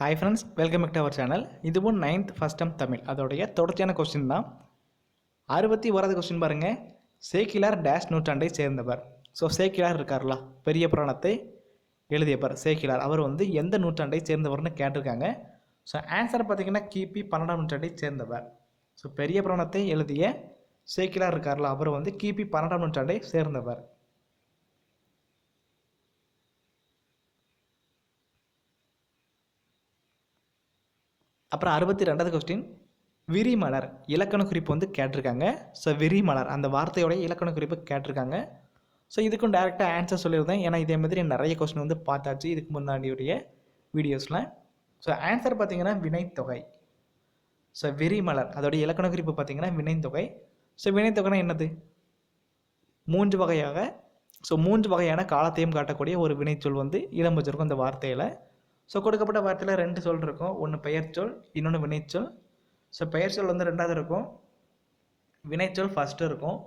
Hi friends, welcome back to our channel. இதுவும் 9th first term Tamil அதோடைய தொடர்ச்சியான question தான். 61வது கொஸ்டின் பாருங்கள். சேக்கிலார் டேஷ் நூற்றாண்டை சேர்ந்தவர். ஸோ சேக்கிலார் இருக்கார்ல, பெரிய புராணத்தை எழுதியவர் சேக்கிலார். அவர் வந்து எந்த நூற்றாண்டை சேர்ந்தவர்னு கேட்டிருக்காங்க. ஸோ ஆன்சர் பார்த்திங்கன்னா கிபி 12ஆம் நூற்றாண்டை சேர்ந்தவர். ஸோ பெரிய புராணத்தை எழுதிய சேக்கிலார் இருக்கார்ல, அவர் வந்து கிபி 12ஆம் நூற்றாண்டை சேர்ந்தவர். அப்புறம் 62வது கொஸ்டின், விரிமலர் இலக்கண குறிப்பு வந்து கேட்டிருக்காங்க. ஸோ விரிமலர் அந்த வார்த்தையோடைய இலக்கண குறிப்பு கேட்டிருக்காங்க. ஸோ இதுக்கும் டேரெக்டாக ஆன்சர் சொல்லியிருந்தேன். ஏன்னா இதே மாதிரி நிறைய கொஸ்டின் வந்து பார்த்தாச்சு இதுக்கு முன்னாடியுடைய வீடியோஸில். ஸோ ஆன்சர் பார்த்திங்கன்னா வினைத்தொகை. ஸோ விரிமலர் அதோடைய இலக்கண குறிப்பு பார்த்திங்கன்னா வினைத்தொகை. ஸோ வினைத்தொகைனா என்னது? 3 வகையாக ஸோ 3 வகையான காலத்தையும் காட்டக்கூடிய ஒரு வினைச்சொல் வந்து இடம்பெற்றிருக்கும் இந்த வார்த்தையில். ஸோ கொடுக்கப்பட்ட வார்த்தையில் 2 சொல் இருக்கும். ஒன்று பெயர்ச்சொல், இன்னொன்று வினைச்சொல். ஸோ பெயர்ச்சொல் வந்து 2வது இருக்கும், வினைச்சொல் ஃபஸ்ட்டு இருக்கும்.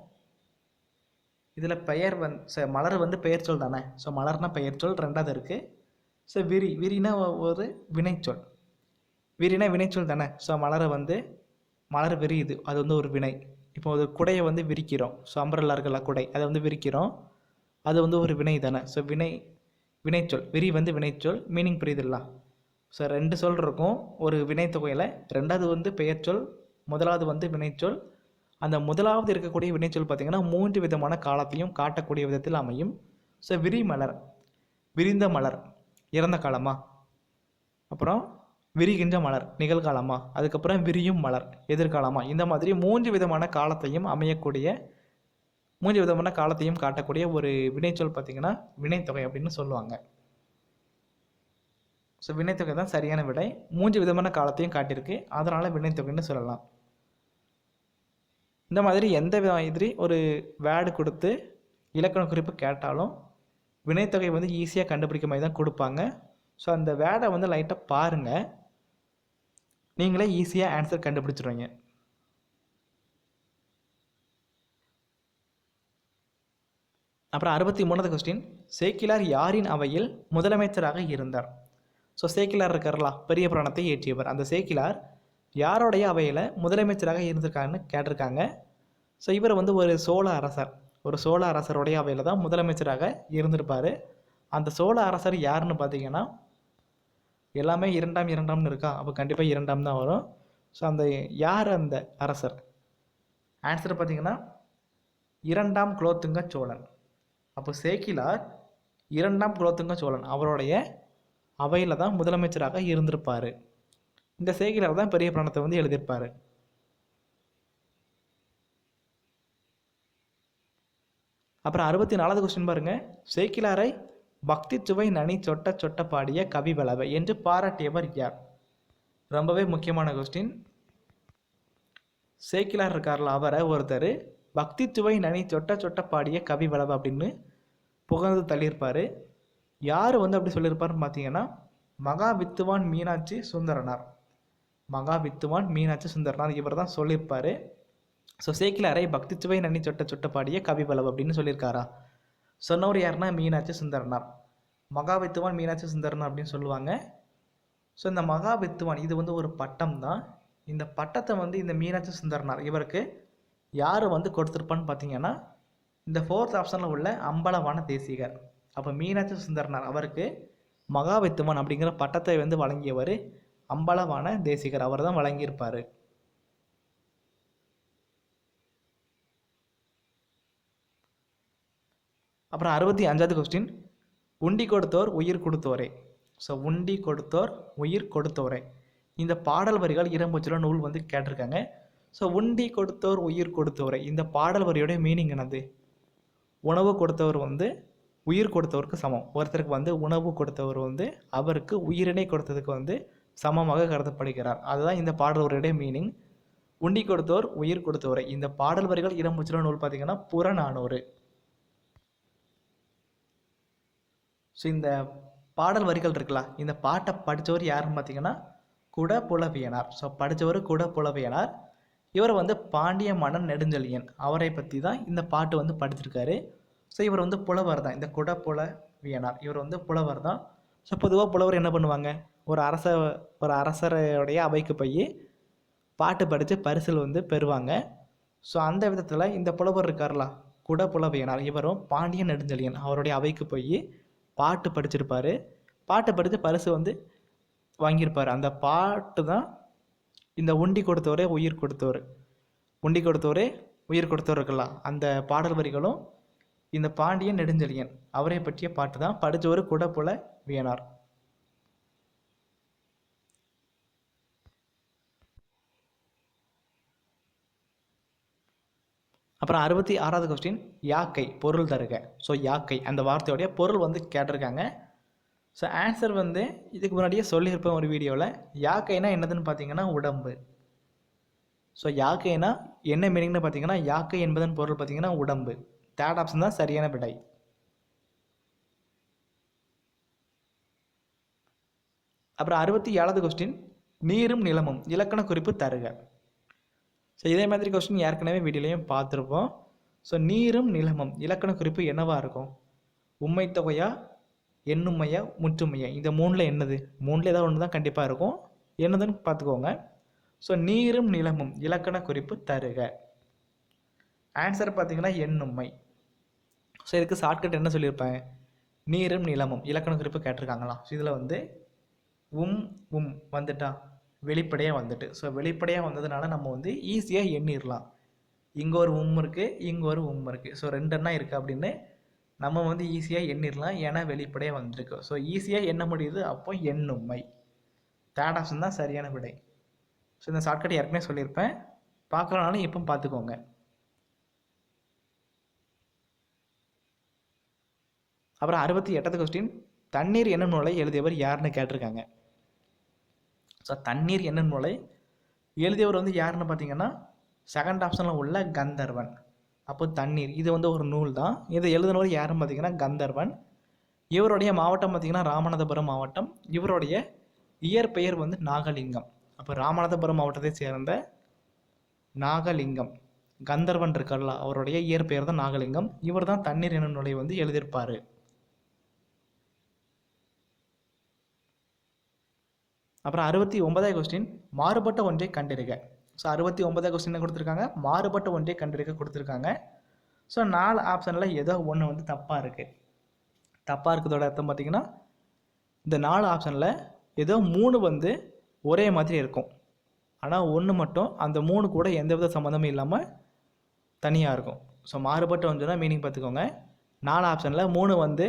இதில் பெயர் மலர் வந்து பெயர்ச்சொல் தானே. ஸோ மலர்னா பெயர்ச்சொல் 2வது இருக்குது. ஸோ விரினா ஒரு வினைச்சொல். விரினா வினைச்சொல் தானே. ஸோ மலரை வந்து மலர் விரியுது, அது வந்து ஒரு வினை. இப்போ ஒரு குடையை வந்து விரிக்கிறோம். ஸோ அம்பரல்லா இருக்கல குடை, அதை வந்து விரிக்கிறோம், அது வந்து ஒரு வினை தானே. ஸோ வினைச்சொல். விரி வந்து வினைச்சொல். மீனிங் புரியுதுல்ல. ஸோ 2 சொல் இருக்கும் ஒரு வினைத்தொகையில். 2வது வந்து பெயர்ச்சொல், 1வது வந்து வினைச்சொல். அந்த 1வது இருக்கக்கூடிய வினைச்சொல் பார்த்திங்கன்னா 3 விதமான காலத்தையும் காட்டக்கூடிய விதத்தில் அமையும். ஸோ விரிமலர் விரிந்த மலர் இறந்த காலமா, அப்புறம் விரிகின்ற மலர் நிகழ்காலமா, அதுக்கப்புறம் விரியும் மலர் எதிர்காலமா, இந்த மாதிரி 3 விதமான காலத்தையும் அமையக்கூடிய 3 விதமான காலத்தையும் காட்டக்கூடிய ஒரு வினைச்சொல் பார்த்திங்கன்னா வினைத்தொகை அப்படின்னு சொல்லுவாங்க. ஸோ வினைத்தொகை தான் சரியான விடை. 3 விதமான காலத்தையும் காட்டியிருக்கு, அதனால் வினைத்தொகைன்னு சொல்லலாம். இந்த மாதிரி எந்த மாதிரி ஒரு வேர்டு கொடுத்து இலக்கண குறிப்பு கேட்டாலும் வினைத்தொகை வந்து ஈஸியாக கண்டுபிடிக்க மாதிரி தான் கொடுப்பாங்க. ஸோ அந்த வேர்டை வந்து லைட்டாக பாருங்கள், நீங்களே ஈஸியாக ஆன்சர் கண்டுபிடிச்சிடுவீங்க. அப்புறம் 63வது கொஸ்டின், சேக்கிலார் யாரின் அவையில் முதலமைச்சராக இருந்தார்? ஸோ சேக்கிலார் இருக்கார்ல, பெரிய புராணத்தை இயற்றியவர். அந்த சேக்கிலார் யாரோடைய அவையில் முதலமைச்சராக இருந்திருக்காருன்னு கேட்டிருக்காங்க. ஸோ இவர் வந்து ஒரு சோழ அரசருடைய அவையில் தான் முதலமைச்சராக இருந்திருப்பார். அந்த சோழ அரசர் யாருன்னு பார்த்தீங்கன்னா, எல்லாமே இரண்டாம்னு இருக்கா, அப்போ கண்டிப்பாக 2ஆம் தான் வரும். ஸோ அந்த யார் அந்த அரசர்? ஆன்சர் பார்த்தீங்கன்னா 2ஆம் குலோத்துங்க சோழன். அப்போ சேக்கிலார் 2ஆம் குலோத்துங்க சோழன் அவருடைய அவையில் தான் முதலமைச்சராக இருந்திருப்பார். இந்த சேக்கிலார் தான் பெரிய புராணத்தை வந்து எழுதியிருப்பார். அப்புறம் 64வது கொஸ்டின் பாருங்கள். சேக்கிலாரை பக்தி சுவை நனி சொட்ட சொட்ட பாடிய கவி வளவை என்று பாராட்டியவர் யார்? ரொம்பவே முக்கியமான கொஸ்டின். சேக்கிலார் இருக்கார்ல, அவரை ஒருத்தர் பக்தி சுவை நனி சொட்ட சொட்ட பாடிய கவி வளவை அப்படின்னு புகழ்ந்து தள்ளியிருப்பார். யார் வந்து அப்படி சொல்லியிருப்பாருன்னு பார்த்தீங்கன்னா மகா வித்துவான் மீனாட்சி சுந்தரனார். இவர் தான் சொல்லியிருப்பார். ஸோ சேக்கிலாரை பக்தி சுவை நன்னி சொட்ட சொட்ட பாடிய கவி வளவு அப்படின்னு சொல்லியிருக்காரா? சொன்னவர் யாருன்னா மீனாட்சி சுந்தரனார். மகா வித்துவான் மீனாட்சி சுந்தரனார் அப்படின்னு சொல்லுவாங்க. ஸோ இந்த மகா வித்துவான் இது வந்து ஒரு பட்டம் தான். இந்த பட்டத்தை வந்து இந்த மீனாட்சி சுந்தரனார் இவருக்கு யார் வந்து கொடுத்துருப்பான்னு பார்த்தீங்கன்னா இந்த 4th ஆப்ஷனில் உள்ள அம்பலவான தேசிகர். அப்போ மீனாட்சி சுந்தரனார் அவருக்கு மகா வித்துவான் அப்படிங்கிற பட்டத்தை வந்து வழங்கியவர் அம்பலவான தேசிகர். அவர் தான் வழங்கியிருப்பார். அப்புறம் 65வது கொஸ்டின், உண்டி கொடுத்தோர் உயிர் கொடுத்தோரே. ஸோ உண்டி கொடுத்தோர் உயிர் கொடுத்தோரே இந்த பாடல் வரிகள் இடம்பெற்றுள்ள நூல் வந்து கேட்டிருக்காங்க. ஸோ உண்டி கொடுத்தோர் உயிர் கொடுத்தோரே இந்த பாடல் வரியோட மீனிங் என்னது? உணவு கொடுத்தவர் வந்து உயிர் கொடுத்தவருக்கு சமம். ஒருத்தருக்கு வந்து உணவு கொடுத்தவர் வந்து அவருக்கு உயிரினை கொடுத்ததுக்கு வந்து சமமாக கருதப்படுகிறார். அதுதான் இந்த பாடல் வரியோடைய மீனிங். உண்டி கொடுத்தோர் உயிர் கொடுத்தவரை இந்த பாடல் வரிகள் இடம்பெற்றுள்ள நூல் பார்த்தீங்கன்னா புறநானூறு. ஸோ இந்த பாடல் வரிகள் இருக்குல்ல, இந்த பாட்டை படித்தவர் யாருன்னு பார்த்தீங்கன்னா குடபுலவியனார். ஸோ படித்தவர் குடபுலவியனார். இவர் வந்து பாண்டிய மன்னன் நெடுஞ்செழியன் அவரை பற்றி தான் இந்த பாட்டு வந்து படிச்சிருக்காரு. ஸோ இவர் வந்து புலவர் தான். இந்த குடபுலவியனார் இவர் வந்து புலவர் தான். ஸோ பொதுவாக புலவர் என்ன பண்ணுவாங்க, ஒரு அரசருடைய அவைக்கு போய் பாட்டு படித்து பரிசில் வந்து பெறுவாங்க. ஸோ அந்த விதத்தில் இந்த புலவர் இருக்கார்ல, குடபுலவியனார், இவரும் பாண்டியன் நெடுஞ்செழியன் அவருடைய அவைக்கு போய் பாட்டு படிச்சிருப்பார். பாட்டு படித்து பரிசு வந்து வாங்கியிருப்பார். அந்த பாட்டு தான் இந்த உண்டி கொடுத்தவரே உயிர் கொடுத்தவர், உண்டி கொடுத்தவரே உயிர் கொடுத்தவர் இருக்கலாம். அந்த பாடல் வரிகளும் இந்த பாண்டியன் நெடுஞ்செழியன் அவரை பற்றிய பாட்டு தான். படித்தவர் குடபுலவியனார். அப்புறம் 66வது கொஸ்டின், யாக்கை பொருள் தருக. ஸோ யாக்கை அந்த வார்த்தையோடைய பொருள் வந்து கேட்டிருக்காங்க. ஸோ ஆன்சர் வந்து இதுக்கு முன்னாடியே சொல்லியிருப்பேன் ஒரு வீடியோவில். யாக்கைனா என்னதுன்னு பார்த்தீங்கன்னா உடம்பு. ஸோ யாக்கைனா என்ன மீனிங்னு பார்த்தீங்கன்னா, யாக்கை என்பதன் பொருள் பார்த்தீங்கன்னா உடம்பு. தேர்ட் ஆப்ஷன் தான் சரியான விடை. அப்புறம் 67வது கொஸ்டின், நீரும் நிலமும் இலக்கண குறிப்பு தருக. ஸோ இதே மாதிரி கொஸ்டின் ஏற்கனவே வீடியோலையும் பார்த்துருப்போம். ஸோ நீரும் நிலமும் இலக்கண குறிப்பு என்னவாக இருக்கும்? உண்மை தொகையா, எண்ணுமையா, முற்றுமையா? இந்த மூணில் என்னது? மூணில் ஏதாவது ஒன்று தான் கண்டிப்பாக இருக்கும். என்னதுன்னு பார்த்துக்கோங்க. ஸோ நீரும் நிலமும் இலக்கண குறிப்பு தருக. ஆன்சர் பார்த்தீங்கன்னா எண்ணுமை. ஸோ இதுக்கு ஷார்ட்கட் என்ன சொல்லியிருப்பேன், நீரும் நிலமும் இலக்கண குறிப்பு கேட்டிருக்காங்களாம். ஸோ இதில் வந்து வந்துட்டா வெளிப்படையாக வந்துட்டு. ஸோ வெளிப்படையாக வந்ததுனால நம்ம வந்து ஈஸியாக எண்ணிடலாம். இங்கே ஒரு இருக்குது, இங்கே ஒரு இருக்குது. ஸோ 2 எண்ணா இருக்குது அப்படின்னு நம்ம வந்து ஈஸியாக எண்ணிடலாம், ஏன்னா வெளிப்படையாக வந்துருக்கு. ஸோ ஈஸியாக எண்ண முடியுது, அப்போ எண்ணுமை. தேர்ட் ஆப்ஷன் தான் சரியான விடை. ஸோ இந்த ஷார்ட்கட் ஏற்கனவே சொல்லியிருப்பேன், பார்க்கலனாலும் இப்போ பார்த்துக்கோங்க. அப்புறம் 68வது கொஸ்டின், தண்ணீர் என்னும் நூலை எழுதியவர் யாருன்னு கேட்டிருக்காங்க. ஸோ தண்ணீர் என்னும் நூலை எழுதியவர் வந்து யாருன்னு பார்த்தீங்கன்னா, செகண்ட் ஆப்ஷனில் உள்ள கந்தர்வன். அப்போ தண்ணீர் இது வந்து ஒரு நூல் தான். இதை எழுதினவர் யாருன்னு பார்த்தீங்கன்னா கந்தர்வன். இவருடைய மாவட்டம் பார்த்தீங்கன்னா ராமநாதபுரம் மாவட்டம். இவருடைய இயற்பெயர் வந்து நாகலிங்கம். அப்போ ராமநாதபுரம் மாவட்டத்தை சேர்ந்த நாகலிங்கம் கந்தர்வன் இருக்கார்ல, அவருடைய இயற்பெயர் தான் நாகலிங்கம். இவர் தான் தண்ணீர் என்னும் நூலை வந்து எழுதியிருப்பார். அப்புறம் 69வது கொஸ்டின், மாறுபட்ட ஒன்றை கண்டறிக. ஸோ 69வது கொஸ்டின் கொடுத்துருக்காங்க, மாறுபட்ட ஒன்றை கண்டறிக கொடுத்துருக்காங்க. ஸோ 4 ஆப்ஷனில் ஏதோ ஒன்று வந்து தப்பாக இருக்குது. தப்பாக இருக்கிறதோட அர்த்தம் பார்த்தீங்கன்னா, இந்த 4 ஆப்ஷனில் ஏதோ 3 வந்து ஒரே மாதிரி இருக்கும், ஆனால் 1 மட்டும் அந்த 3 கூட எந்தவித சம்மந்தமும் இல்லாமல் தனியாக இருக்கும். ஸோ மாறுபட்ட ஒன்றுனா மீனிங் பார்த்துக்கோங்க. 4 ஆப்ஷனில் 3 வந்து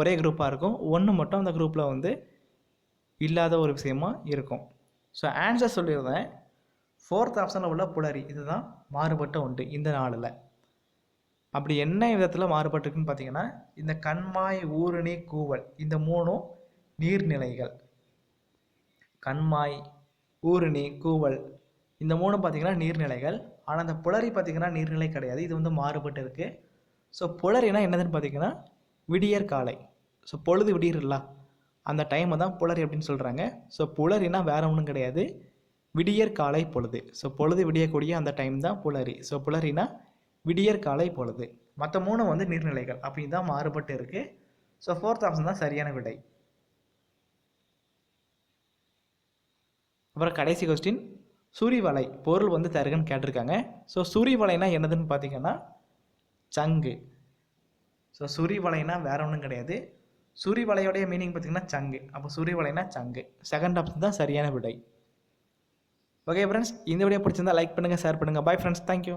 ஒரே குரூப்பாக இருக்கும், 1 மட்டும் அந்த குரூப்பில் வந்து இல்லாத ஒரு விஷயமா இருக்கும். ஸோ ஆன்சர் சொல்லியிருந்தேன், 4th ஆப்ஷனில் உள்ள புலரி இதுதான் மாறுபட்ட ஒன்று இந்த 4ல். அப்படி என்ன விதத்தில் மாறுபட்டிருக்குன்னு பார்த்தீங்கன்னா, இந்த கண்மாய், ஊருணி, கூவல் இந்த 3ம் நீர்நிலைகள். கண்மாய், ஊருணி, கூவல் இந்த 3ம் பார்த்தீங்கன்னா நீர்நிலைகள். ஆனால் அந்த புலரி பார்த்தீங்கன்னா நீர்நிலை கிடையாது, இது வந்து மாறுபட்டு இருக்குது. ஸோ புலரினா என்னதுன்னு பார்த்தீங்கன்னா விடியற் காலை. ஸோ பொழுது விடியறல அந்த டைமை தான் புலரி அப்படின்னு சொல்கிறாங்க. ஸோ புலரினா வேறு ஒன்றும் கிடையாது, விடியற் காலை பொழுது. ஸோ பொழுது விடியக்கூடிய அந்த டைம் தான் புலரி. ஸோ புலரினா விடியற் காலை பொழுது. மற்ற 3 வந்து நீர்நிலைகள். அப்படி தான் மாறுபட்டு இருக்குது. ஸோ 4th ஆப்ஷன் தான் சரியான விடை. அப்புறம் கடைசி கொஸ்டின், சுரிவலை பொருள் வந்து தருகன்னு கேட்டிருக்காங்க. ஸோ சுரிவலைனா என்னதுன்னு பார்த்தீங்கன்னா சங்கு. ஸோ சுரிவலைனா வேற ஒன்றும் கிடையாது, சுரிவலையோடைய மீனிங் பார்த்தீங்கன்னா சங்கு. அப்போ சுரிவலைனா சங்கு. செகண்ட் ஆப்ஷன் தான் சரியான விடை. ஓகே ஃப்ரெண்ட்ஸ், இந்த வீடியோ பிடிச்சிருந்தா லைக் பண்ணுங்கள், ஷேர் பண்ணுங்கள். Bye friends, thank you.